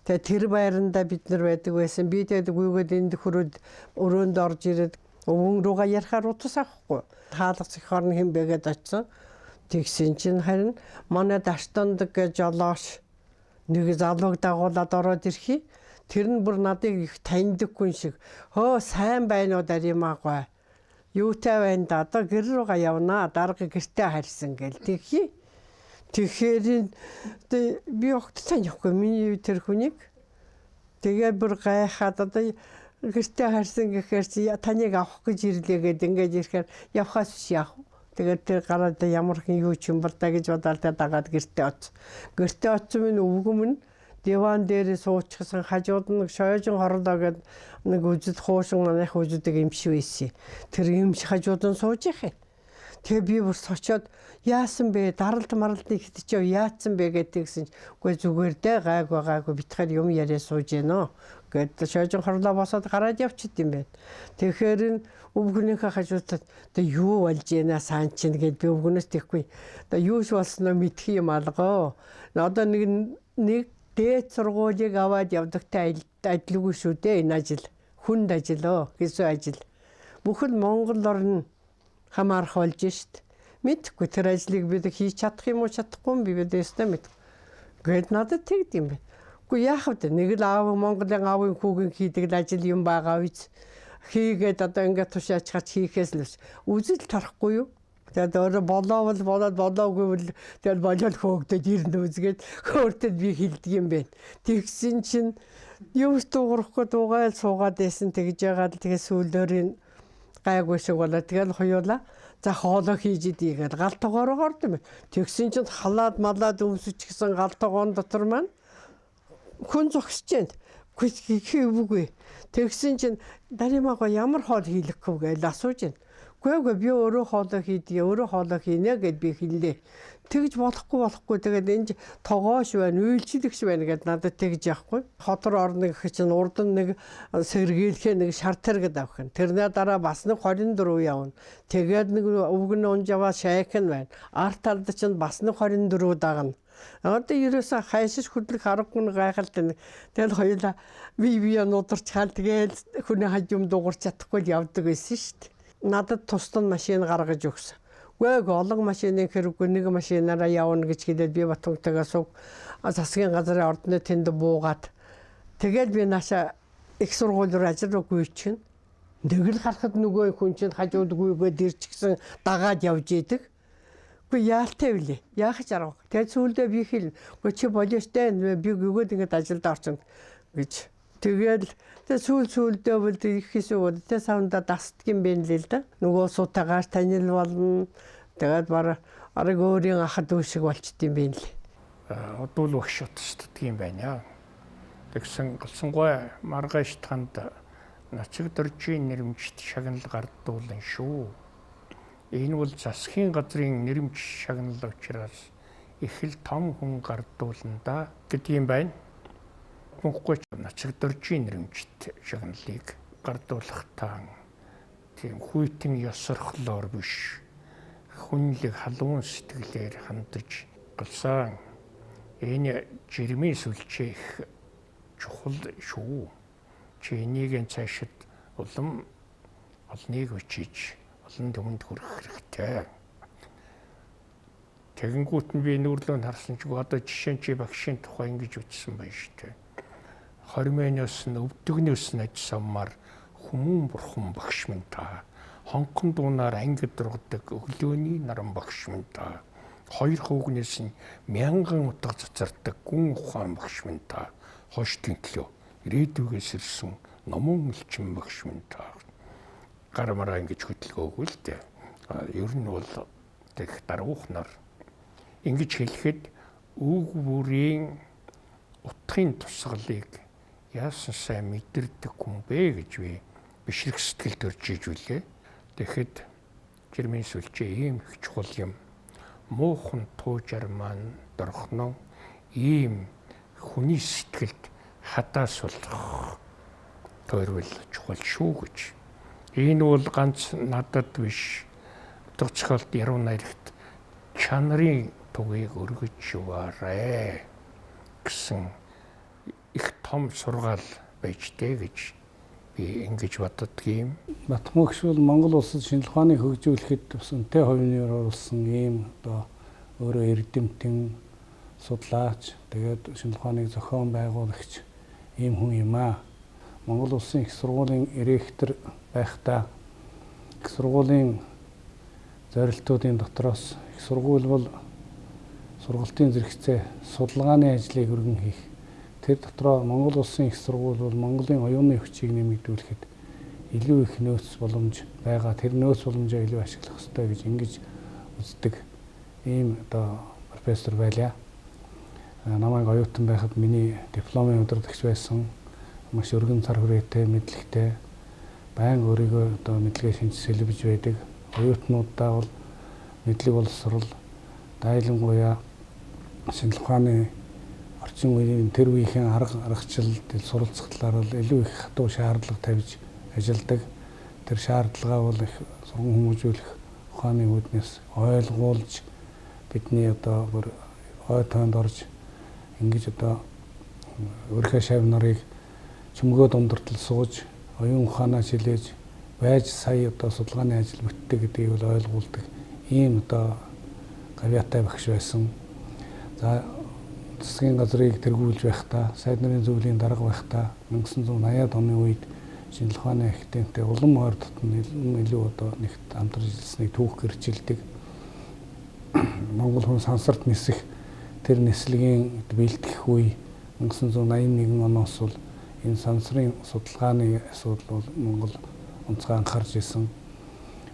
Тэгээ тэр байранда бид нар байдаг байсан. Би тэгээд гүйгээд энд хөрөөд өрөөнд орж ирээд өвөн рүүгээ ярихаар утас авахгүй. Хаалга зохиор нь хэм бэгээд очсон. Тэгсэн чинь харин манай Даштондог гэж жолоош нэг залууг дагуулад ороод ирэхий. Тэр нь бүр надыг их таньдаг хүн шиг. Хөө сайн байна уу Даримаагүй. Юутай байна да одоо гэр рүүгээ явнаа дарга гэртээ харьсан гэл тэгхий. Тэгэхээр би огт танихгүй миний тэр хүнийг. Тэгээ бүр гайхаад одоо гэртээ харьсан гэхээр чи таныг авах гэж ирлээ гэд ингэж ирэхээр явхаас биш яах. Тэгээд тэр гараад ямар хэн юу ч юм бол та гэж бодоод дагаад гэртээ оц. Гэртээ оцсон минь өвгөм нь диван дээр суучихсан хажууд нь шойжин хорлоо гэд нэг үжид хуушин манайх үжидэг эмш байсан. Тэр эмш хажууд нь сууж их. Тэгээ би бүр сочоод яасан бэ? Даралт маралтны хитчээ яатсан бэ гэдгийгсэн. Үгүй зүгээр дээ гайгүй битгаар юм яриа сууж гэнэ. Гэт шойжин хорлоо босоод гараад явчихд юм байна. Тэгэхээр өвгөнийхөө хажуудад одоо юу болж гэнэ сан чинь гэд би өвгөнөөс тэхгүй. Одоо юу ч болсноо мэдхий юм алгоо. Одоо нэг дээд сургуулийг аваад явдагтай адилгүй шүү дээ энэ ажил. Хүнд ажил гэсэн ажил. Бүхэл Монгол орн хамаарах болж шít. Мэдхгүй тэр ажлыг бид хийж чадах юм уу чадахгүй юм би дэстэй мэд. Гэт надад тэгд юм бэ. Үгүй яах вэ? Нэг л аав Монголын аавын хүүгийн хийдэг ажил юм байгаа үз. Хийгээд одоо ингээд тушаачгаач хийхээс л үзэл тарахгүй юу? Тэгээд өөрөө болоод болоогүй тэгэл болоод хөөгдөд ирнэ үзгээд хөөртөд би хилдэг юм байна. Тэгсэн чинь юу ч дуурахгүй дуугайл суугаад байсан тэгж яагаад тэгээ сүүлдөрийн гайгүй шиг болоо тэгэл хоёулаа за хоолоо хийж идийгээд галтгоороо орд юм. Тэгсэн чинь халаад малаад өмсөж гисэн галтгоон дотор маань хүн зогсож байна. Үгүй. Тэгсэн чинь Даримаагаа ямар хоол хийлэх вэ гэж асууж байна. Үгүй би өөрөө хоолоо хийнэ гэд би хэллээ. Тэгж болохгүй тэгээд энэ тогоош байна, үйлчлэгч байна гэд надад тэгж яахгүй. Хотор орно гэх чинь урд нь нэг сэргийлхээ нэг шартар гэд авах. Тэрнээ дараа бас нэг 24 явна. Тэгээд нэг өвгөн унжаваа шайхан байна. Арт талд чинь бас нэг 24 дагна. Одоо ерөөсө хайшиж хөдлөх аргагүй гайхалтай. Тэгэл хоёулаа бие нударч хаал тэгэл хүний хажуум дуурч чадахгүй явдаг байсан шүү дээ. Надад тусдан машин гаргаж өгсөн. Үгүй олон машины хэрэггүй нэг машинаараа явна гэж хэлээд би Батмонхтойгоо суг засгийн газрын ордны тэнд буугаад тэгэл би нааша их сургууль руу ажил руу гүйчихнэ. Тэгэл харахад нөгөө хүн чинь хажууд гүйгээд ирчихсэн дагаад явж идэг. Үгүй яалтай вүлээ. Яах ч арга. Тэгээд сүүлдээ би хэл үгүй чи болиоштэй би гүйгээд ингэж ажилд орсон гэж. Тэгэл сүүлдээ бол их хэсэг тэ савнда дасдаг юм байна л да. Нөгөө суутагаар танил болно. Тэгээд бараг өөрийн ахад үе шиг болчт юм байна л. Дүүл багш шууд шүү дээ юм байна. Тэгсэн галсангуй маргааш танд нацаг дөржийн нэрмжт шагнал гардуулан шүү. Энэ бол засгийн газрын нэрмж шагнал учраас их л том хүн гардуулна да гэдгийм байна. Мөнхгүй нацаг дөржийн нэрмжт шагналыг гардуулах таан тийм хүйтэн ёсорхлоор биш хүнлэг халуун сэтгэлээр хандаж галсан энэ жирмийн сүлжээ их чухал шүү. Чи энийг цаашид улам олныг өчиж олон түмэнд хүрэх хэрэгтэй. Тэгэнгүүт нь би нүүрлөөнд харсан ч одоо жишээ нь чи багшийн тухай ингэж үтсэн байна шүү дээ. Хормоноос нь өвдөгнөөс нь аж саммаар хүмүүн бурхан багш минь та. Хонхон дуунаар ангид дургадаг өглөөний наран багш минь та. Хоёр хүүгнээс нь мянган утга цацардаг гүн ухаан багш минь та. Хойш тэнтлөө ирээдүгээс ирсэн номон элчин багш минь та. Гармараа ингэж хөдөлгөөгүй л дээ. Ер нь бол тех даруухнаар ингэж хэлэхэд үг бүрийн утгын тусгалыг яасан сайн мэдэрдэг хүн бэ гэж би бишрэх сэтгэл төрж иж үлээ. Тэгэхэд жирмийн сүлжээ ийм их чухал юм. Муухан туужар маань дорхно ийм хүний сэтгэлд хадаас болох тойрвол чухал шүү гэж. Энэ бол ганц надад биш. Төгсгөлд яруу найрагт чанарын тугийг өргөж яваарэ гэсэн их том сургаал байж дээ гэж би ингэж боддгийм. Батмөгш бол Монгол улсад шинжлэх ухааныг хөгжүүлэхэд бас үнэтэй хувийн оруулсан ийм одоо өөрөө эрдэмтэн судлаач тэгээд шинжлэх ухааныг зохион байгуулагч ийм хүн юм аа. Монгол улсын их сургуулийн ректор байхдаа их сургуулийн зорилтуудын дотроос их сургууль бол сургалтын зэрэгцээ судалгааны ажлыг өргөн хийх. Тэр дотроо Монгол улсын их сургууль бол Монголын оюуны хүчийг нэмэгдүүлэхэд илүү их нөөц боломж байгаа. Тэр нөөц боломжоо илүү ашиглах ёстой гэж ингэж үздэг ийм одоо профессор байлаа. Намайг оюутан байхад миний дипломын удирдагч байсан. Маш өргөн цар хүрээтэй, мэдлэгтэй, байнга өөрийгөө одоо мэдлэгээ шинжилж байдаг. Оюутнуудаа бол мэдлэг боловсрол, дайлангуяа шинжлэх ухааны орчин үеийн тэр үеийн аргачлал, суралцах талаар бол илүү их хатуу шаардлага тавьж ажилладаг. Тэр шаардлагаа бол их сургууль хүмүүжүүлэх ухааны үүднээс ойлгуулж бидний одоо бүр ой тоонд орж ингэж одоо өөрийнхөө шавь нарыг чөмгөө дундартал сууж оюун ухаанаа шилээж байж сая одоо судалгааны ажил бүтдэг гэдгийг бол ойлгуулдаг ийм одоо гавьяатай багш байсан. За засгийн газрыг тэргүүлж байхдаа, сайд нарын зөвлөлийн дарга байхдаа 1980-ад оны үед шинжлэх ухааны академитэй улам ойр дотн илүү одоо нэгт хамтарч ажилласныг түүх гэрчилдэг. Монгол хүн сансарт нисэх тэр нислэгийн бэлтгэх үе 1981 оноос бол энэ сансрын судалгааны асуудал бол Монгол онцгой анхаарч исэн.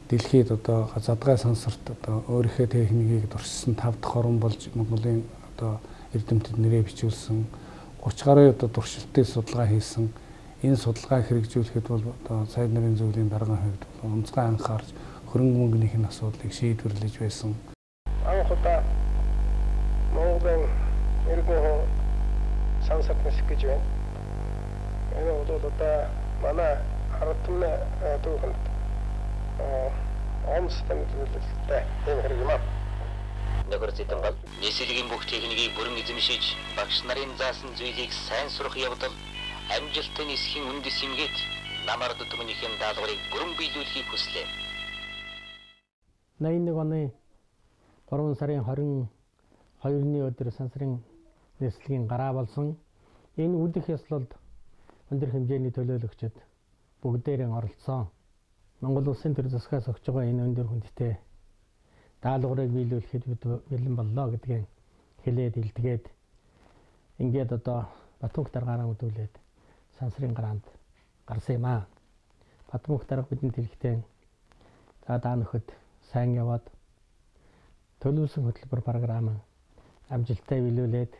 Дэлхийд одоо задгай сансарт одоо өөрийнхөө техникийг дурссан 5 дахь орн болж Монголын одоо эрдэмтэд нэрээ бичүүлсэн 30 гаруй одоо туршилтын судалгаа хийсэн. Энэ судалгааг хэрэгжүүлэхэд бол одоо сайд нарын зөвлөлийн даргын хувьд онцгой анхаарч хөрөнгө мөнгөнийх нь асуудлыг шийдвэрлэж байсан. Анх удаа Монголын иргэн сансарт нисэх гэж байна. Энэ бол одоо манай харатны дүүхэнд онцтой зүйлтэй энэ хэрэг юм аа. Нөхөр зэтэн бол нийслэлийн бүх техникийг бүрэн эзэмшиж багш нарын заасан зүйлийг сайн сурах явдал амжилттай нисхийн үндэс юмгээд намар дутмынхын даалгаврыг бүрэн биелүүлэхийг хүслээ. 81 оны 3 сарын 22-ны өдөр сансрын нийслэгийн гараа болсон. Энэ үлдэх ёслолд өндөр хэмжээний төлөөлөгчид бүгдээрээ оролцсон. Монгол улсын төр засгаас өгч байгаа энэ өндөр хүндтэй даалгаврыг биелүүлэхэд бид бэлэн боллоо гэдгийг хэлээд илтгээд ингээд одоо Батмөнх даргаараа өдүүлээд сансрын гараанд гарсан юм аа. Батмөнх дарга бидэнд хэлэхдээ за даа нөхөд сайн яваад төлөвлөсөн хөтөлбөр програм амжилттай биелүүлээд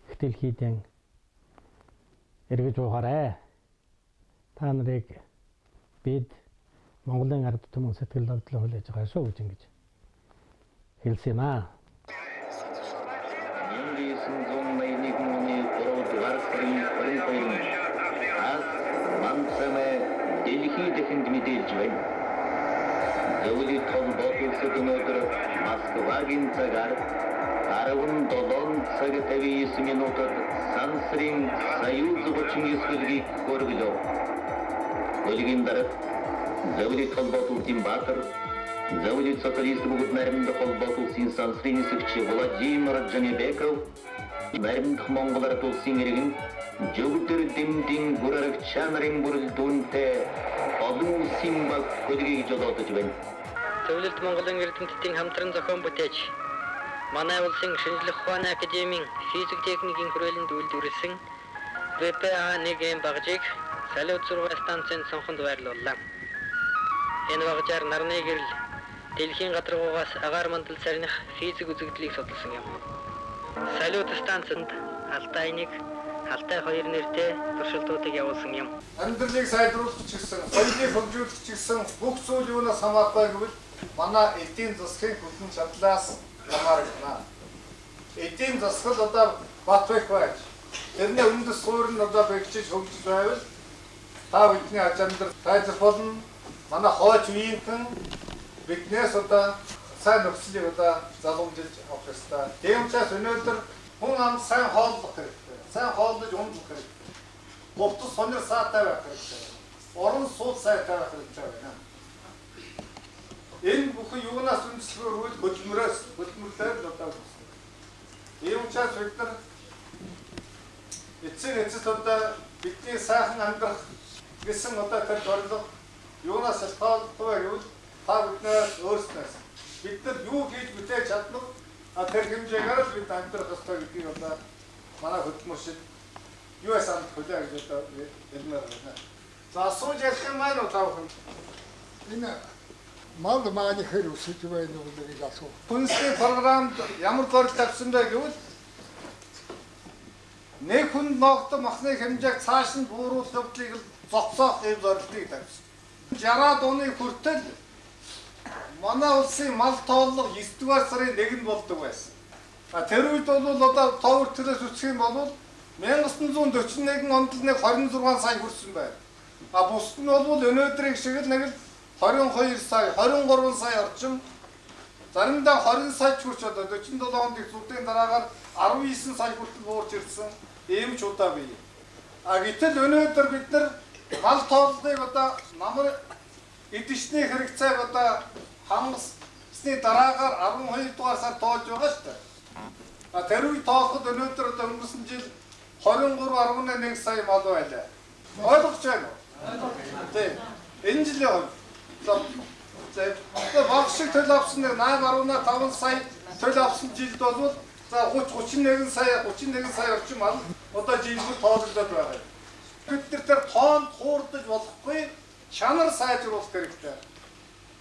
ихтэл хийдэн эргэж уугаарай. Та нарыг бид Монголын ард түмэн сэтгэл хөдлөлөөр хүлээж байгаа шүү гэж ингэж хэлсэн юм аа. 1981 оны 3 дугаар сарын 22-нд аз Мансамэ дэлхий дэхэнд мэдээлж байна. Зөвлөлт холбоот улсад өнөөдөр Москвагийн цагаар 17 цаг 59 минутад сансрын Союз 39 хөлгийг хөргөлөө. Хөлгийн дараа зөвлөлт холбоот улсын баатар Зөвлөлт социалист бүгд наримдах холбоот улсын сансрын нисгч Владимир Жанибеков наримдах Монгол ард улсын иргэн жөгдөр дэмдийн бүрэрэг чанарын бүрэлдүүнтэй олон улсын баг хөлгийг жолоодож байна. Зөвлөлт Монголын эрдэмтдийн хамтран зохион бүтээж манай улсын шинжлэх ухааны академийн физик техникийн хүрээлэнд үйлдвэрлэсэн ВПА-1 багжийг салют сургууль станцын сонхонд байрлууллаа. Энэ багжаар нарны гэрэл дэлхийн гадаргуугаас агаар мандал сарних физик үзэгдлийг судалсан юм. Салют станцанд алтай 1, алтай 2 нэртэй туршилтуудыг явуулсан юм. Амьдралыг сайжруулах ч гэсэн, соёлыг хөгжүүлэх ч гэсэн бүх зүйл юунаас хамаартай гэвэл манай эдийн засгийн хүчин чадлаас хамаарна. Эдийн засаг одоо бат бэх байж. Тэрний үндэс суурь нь одоо бэгжиж хөгжиж байвал та бидний аж амьдрал сайжрах болно. Манай хойч үеийнхэн биднээс одоо сайн нөхцөлийг одоо залгамжилж авах ёстой. Тийм учраас өнөөдөр хүн ам сайн хооллох хэрэгтэй. Сайн хооллож унах хэрэгтэй. Говтос сонир саатай байх хэрэгтэй. Орон сууц сайтай байх хэрэгтэй байна. Энэ бүхэн юунаас үндэслэгүүл хөдөлмөрлөөр л одоо үүсдэг. Тийм учраас бид нар эцэг одоо бидний сайхан амьдрах гэсэн одоо тэр зорилго юунаас шалтгаалтай гэвэл та биднээс өөрснөөс бид нар юу хийж бүтээж чаднах тэр хэмжээгээр л бид амьдрах ёстой гэдгийг одоо манай хөдөлмөрчид юу асаанд хүлээн гэж одоо хэлмээр байна. За асууж ярих юм байна уу та бүхэн? Энэ мал мааны хэр үсэж байна уу гэж асуу. Хүнсний програмд ямар зорилт тавьсан бэ гэвэл нэг хүн ногдсон махны хэмжээг цааш нь бууруулах явдлыг зогсоох юм зорилтыг тавьсан. 60 оны хүртэл манай улсын мал тооллого 9 дугаар сарын 1-нд болдог байсан. Тэр үед бол одоо товар төрөөс үсэх юм бол 1941 онд л нэг 26 сая хүрсэн байна. Бусд нь бол өнөөдрийг шиг л нэг л 22 сая, 23 сая орчим заримдаа 20 сая хүрч одоо 47 онд их зүрдийн дараагаар 19 сая хүртэл буурч ирсэн ийм ч удаа бий. Гэтэл өнөөдөр бид нар мал тооллыг одоо намар эдишний хэрэгцээг одоо хангасны дараагаар 12 дугаар сар тоолж байгаа шүү дээ. Тэр үе тоолоход өнөөдөр одоо өнгөрсөн жил 23.1 сая мал байлаа. Ойлгож байна уу? Тийм. Энэ жилийн хувьд баг шиг төлөв авсан нэг 8.5 сая төлөв авсан жилд бол за 31 сая орчим мал одоо жилдээ тоологдоод байгаа. Бид тэр тоонд хуурдаж болохгүй чанар сайжруулах хэрэгтэй.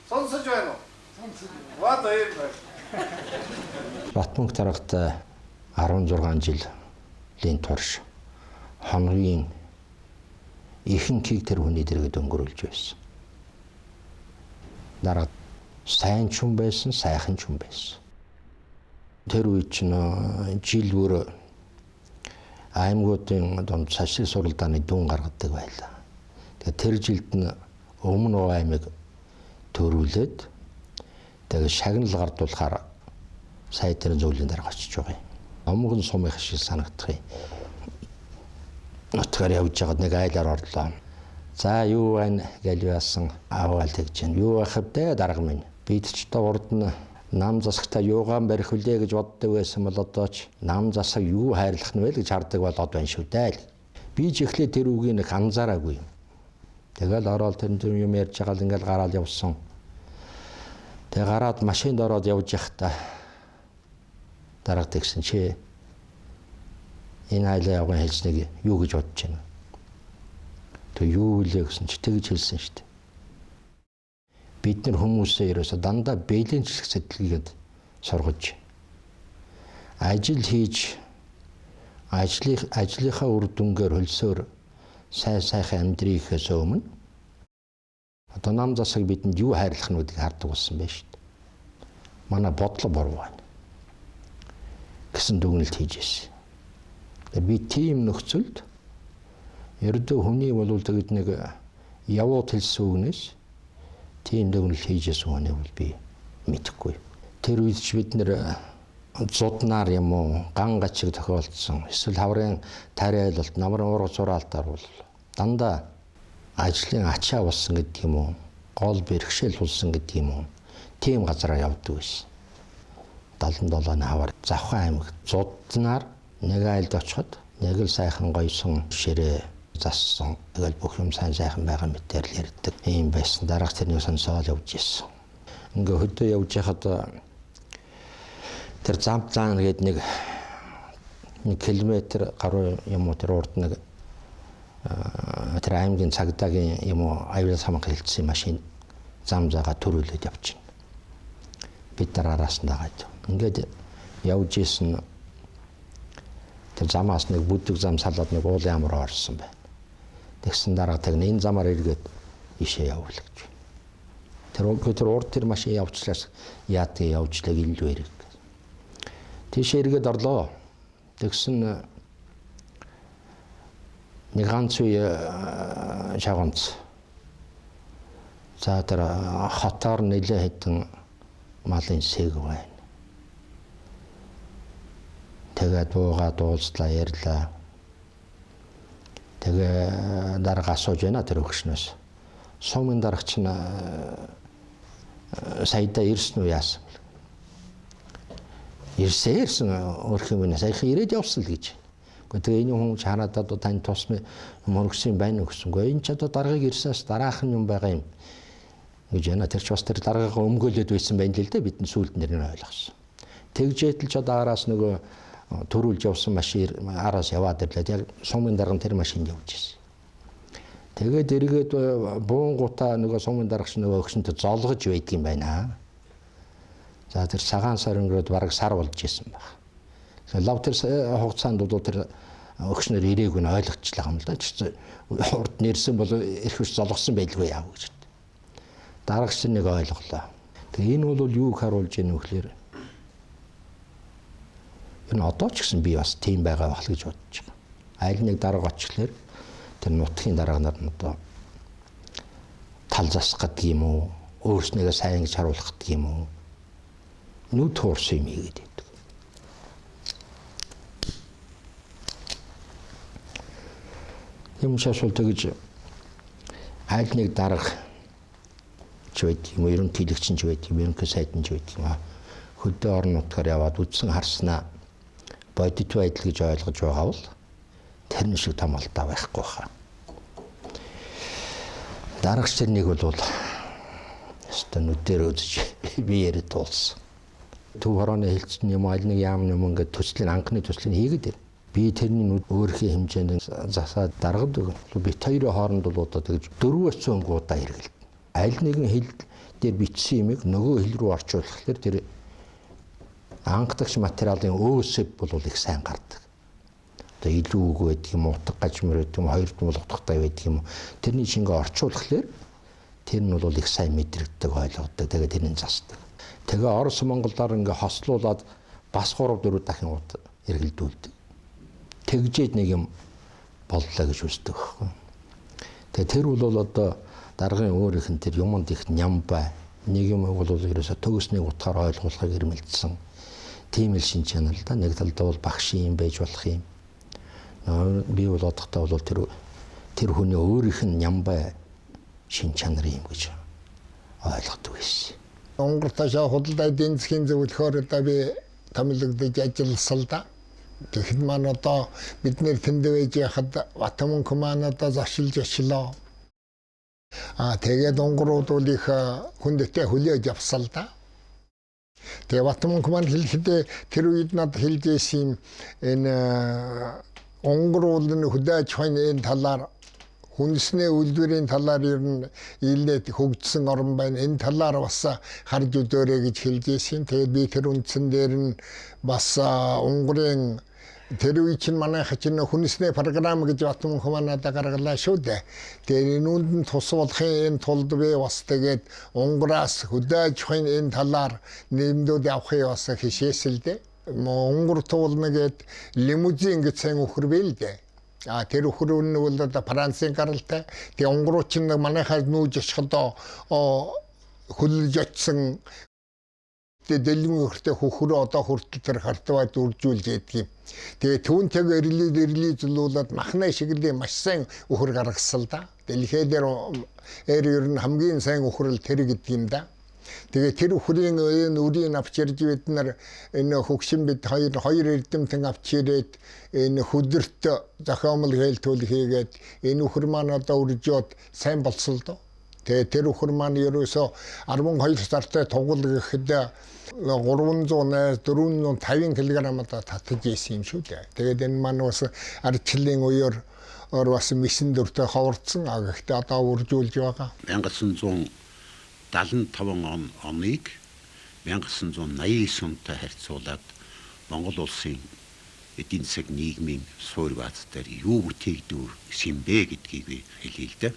Сонсож байна уу? Ваад ийм байна. Батмунх дарагтай 16 жилийн турш хоногийн ихэнхийг тэр хүний дэргэд өнгөрүүлж байсан. Дараа сайн ч хүн байсан, сайхан ч хүн байсан. Тэр үед чинь жил бүр аймагуудын донд сашиг суралдааны дүн гаргадаг байлаа. Тэгээд тэр жилд нь өмнө аймаг төрүүлээд тэгээд шагнал гардуулахаар сая тэр зөвлөлийн дараа очиж байгаа юм. Омгон сумын шиг санагдах юм. Нутгаар явж байгаад нэг айлаар орлоо. За юу байна гэж яасан аваал тэгж байна. Юу ахав дээ дарга минь. Бид ч та урд нь нам засагта юугаан барих үлээ гэж боддог байсан бол одоо ч нам засаг юу хайрлах нь вэ гэж хардаг болоод байна шүү дээ. Би ч эхлээд тэр үгийг нэг анзаараагүй юм. Тэгэл ороод тэр юм ярьж байгаа л ингээл гараад явсан. Тэгээ гараад машинд ороод явж явахдаа дарга тэгсэн чи энэ айлаа явган хэлснэг юу гэж бодож байна. Тэг юу үлээ гэсэн чи тэгж хэлсэн шүү дээ. Бид нар хүмүүсээ ерөөсө дандаа бэлэнчлэх сэтгэлгээд сургаж ажил хийж ажлынхаа үр дүнгээр хөлсөөр сайхан амьдрихээс өмнө одоо нам засаг бидэнд юу хайрлах нь гэдгийг хардаг болсон байж шүү дээ. Манай бодлого буруу байна гэсэн дүгнэлт хийж ирсэн. Би тийм нөхцөлд ердөө хүний бол тэгэд нэг явуу хэлсэн үгнээс тийм дүгнэлт хийж ирсэн хүнийг бол би мэдэхгүй. Тэр үед ч бид нэр зуднаар юм уу ган гачиг тохиолдсон эсвэл хаврын тариалалт намрын ураг зураалтаар бол дандаа ажлын ачаа болсон гэдэг юм уу гол бэрхшээл болсон гэдэг юм уу тийм газараа явдаг байсан. 77-ны хавар Завхан аймаг зуднаар нэг айлд очиход нэг л сайхан гойсон ширээ зассан. Тэгэл бүх юм сайхан байгаа мэтээр л ярьдаг. Ийм байсан. Дараах тэрний сонсоод явж ирсэн. Ингээ хөдөө явж байхад тэр замцаан гээд нэг километр гаруй юм уу тэр урд нэг тэр аймгийн цагдаагийн юм уу аюул хамгаалах хэлтсийн машин зам заагаа төрүүлээд явчихна. Бид нар араас нь дагаад. Ингээд явж исэн тэр замаас нэг бүдэг зам салаад нэг уулын амруу орсон байна. Тэгсэн дараа таг энэ замаар эргээд ишээ явуул гэж. Тэр урд тэр машин явуулчлаас яатыг явуулчлаг илүү эрэг. Тийш эргээд орлоо. Тэгсэн нэг ганц үе шагонц. За тэр хотоор нэлээд хэдэн малын сэг байна. Тэгээд буугаад уулзлаа ярьлаа. Тэгээ дарга асууж байна тэр өгшнөөс. Сумын даргач нь саяда ирсэн үү яасан бэ? Ирсэн өөрх юм байна. Саяхан ирээд явсан л гэж. Гэхдээ энэ хүн чанаад одоо тань тусмын мөргсөн байна гэсэнгүй. Энэ ч одоо даргаыг ирсээс дараах юм байгаа юм гэж яна тэр ч бас тэр даргаагаа өмгөөлөд байсан байна л дээ бидний сүулт нэр нь ойлгосон. Тэгжээтэл ч одоо араас нөгөө төрүүлж явсан машин араас яваад ирлээ. Яг сумын дарга тэр машинд явж ирсэн. Тэгээд эргээд буунгуудаа нөгөө сумын даргач нөгөө өгсөнтэй золгож байдгийм байна. За тэр цагаан сарнгууд бараг сар болж исэн баг. Лав тэр хугацаанд бол тэр өгснөр ирээгүй нь ойлгочлаа юм л да. Урд нэрсэн бол эрхвч золгосон байлгүй яав гэж. Дарагч нэг ойлголоо. Тэгээ энэ бол юуг харуулж ийнө вөхлөөр. Энэ одоо ч гэсэн би бас тийм байгаа байх гэж бодож байгаа. Айл нэг дарга очихлоор тэр нутгийн дарга нар нь одоо тал засах гэдэг юм уу, өөрснийгөө сайн гэж харуулах гэдэг юм уу. Нүд хуурсан юм ийгээд байдаг. Юм шашвал тэгж айл нэг дарга ч байдаг юм, ерөнхийлөгч нь ч байдаг юм, ерөнхий сайд нь ч байдаг юм. Хөдөө орон нутгаар яваад үзсэн харснаа бодит байдал гэж ойлгож байгаа бол тэрний шиг том алдаа байхгүй хаа. Дарагч тэрнийг бол өстө нүдээр үзэж би яриад туулсан. Төв хорооны хэлцэн юм аль нэг яам юм ингээд төслийн анхны төслийг хийгээд байна. Би тэрний нүд өөрхийн хэмжээнд засаад даргад өгөн. Бит хоёрын хооронд бол одоо тэгж 400 гуудаа хэрэгэлдэг. Аль нэгэн хэл дээр бичсэн юмыг нөгөө хэл рүү орчуулахлаар тэр анхдагч материалын өөсөв бол их сайн гардаг. Одоо илүү үг байдаг юм, утга гажмөр байдаг юм, хоёр дуулгахдагтай байдаг юм. Тэрний шингээ орчуулахлаар тэр нь бол их сайн мэдрэгддэг, ойлгодог. Тэгээ тэрний засдаг. Тэгээ Орос Монголоор ингээ хослуулаад бас 3-4 дахин удаа эргэлдүүлдэг. Тэгжээд нэг юм боллоо гэж үздэг байхгүй. Тэгээ тэр бол одоо даргын өөрийнх нь тэр юмд их ням бай. Нэг юм бол ерөөсө төгсний утгаар ойлгуулахыг ирмэлдсэн. Тийм л шин чанар л да. Нэг талдаа бол багш юм байж болох юм. Би бол одохдоо бол тэр хүний өөрийнх нь ням бай шин чанар юм гэж ойлгодог байсан. Монголтаа худалдаа эдийн засгийн зөвлөхөөр одоо би томилогдож ажилласан л да. Тэгэхэд маань одоо бид нэр тэнд байж яхад Батмунхи маань одоо зашилж очлоо. Тэгээд онгорууд бол их хүндэтэй хүлээж авсан л да. Тэгээ Батмунхи маань хэлэхдээ тэр үед над хэлж ийсэн энэ онгорууд нь хүлээж хойно энэ талаар хүнснээ үйлдвэрийн талаар ер нь илнэт хөгжсөн орн байна. Энэ талаар бас харж өдөөрэй гэж хэлж ийсэн. Тэгээд би тэр үндсэн дээр нь бас онгорын Тэр үе чинь манайха чинь хүнсний програм гэж Батмунхан манайда гаргалаа шүү дээ. Тэр энүүнд тус болохын энэ тулд би бас тэгээд Унгараас хөдөөж хойн энэ талаар нэмдүүд авахыг бас хишээсэлдэ. Унгар туулна гэд лимузин гэж сайн өхөрвөл дээ. Тэр өхөр нь бол Францын гаралтай. Тэгээ унгарууд чинь манайхаа нүүж очихдоо хөлж очсон дэлгэн өхөртэй хөхрөө одоо хүртэл тэр хартаваад үржүүлж ядгийг. Тэгээ түүнтэйг эрли зулуулаад махна шиглээ маш сайн өхөр гаргасан л да. Дэлхий дээр ер нь хамгийн сайн өхрөл тэр гэдэг юм да. Тэгээ тэр өхрийн үрийг авч ирж бид нар энэ хөгшин бид хоёр эрдэмтэн авч ирээд энэ хөдөрт зохиомл хэлтүүл хийгээд энэ өхөр маань одоо үржөөд сайн болсон л доо. Тэгээ тэр өхөр маань ерөөсөө 12 сартай тугал гэхэд 300-аас 450 кг татаж ийсэн юм шүү дээ. Тэгээд энэ маань бас ардчлалын үеэр бас мэсэн дөртэй ховорцсон. Гэхдээ одоо үржүүлж байгаа. 1975 оныг 1989 онтой харьцуулаад Монгол улсын эдийн засаг нийгмийн суурь бааз дээр юу бүтээгдэв юм бэ гэдгийг би хэлье л дээ.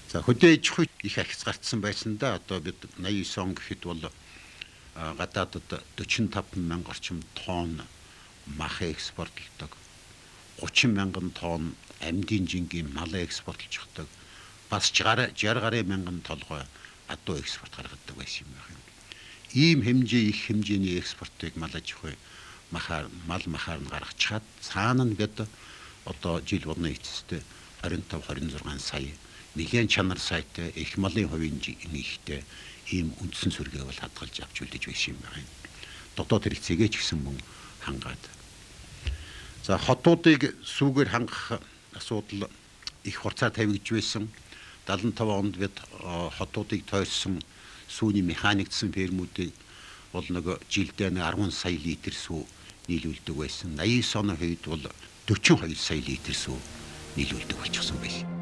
За хөдөө аж ахуйд их ахицгартсан байсан да. Одоо бид 89 он гэхэд бол гадаадд 45 мянган орчим тонн мах экспортлдог. 30 мянган тонн амьдын жингийн мал экспортлж чаддаг. Бас 60 гаруй мянган толгой адуу экспорт гаргадаг байсан юм байна. Ийм хэмжээ их хэмжээний экспортыг мал аж ахуй мал махаар нь гаргаж чад цаана нь бид одоо жил болно эцэстээ 25-26 сая нэгэн чанар сайтай их малын хувийн ихтэй ийм үндсэн сүргээ бол хадгалж авч үлдэж байсан юм байна. Дотоод хэрэгцээгээ ч гэсэн мөн хангаад. За хотуудыг сүүгээр хангах асуудал их хурцаар тавигдж байсан. 75 онд бид хотуудыг тойрсон сүүний механикдсан фермүүдийг бол нэг жилдээ 10 сая литр сүү нийлүүлдэг байсан. 89 оны үед бол 42 сая литр сүү нийлүүлдэг болчихсон байсан.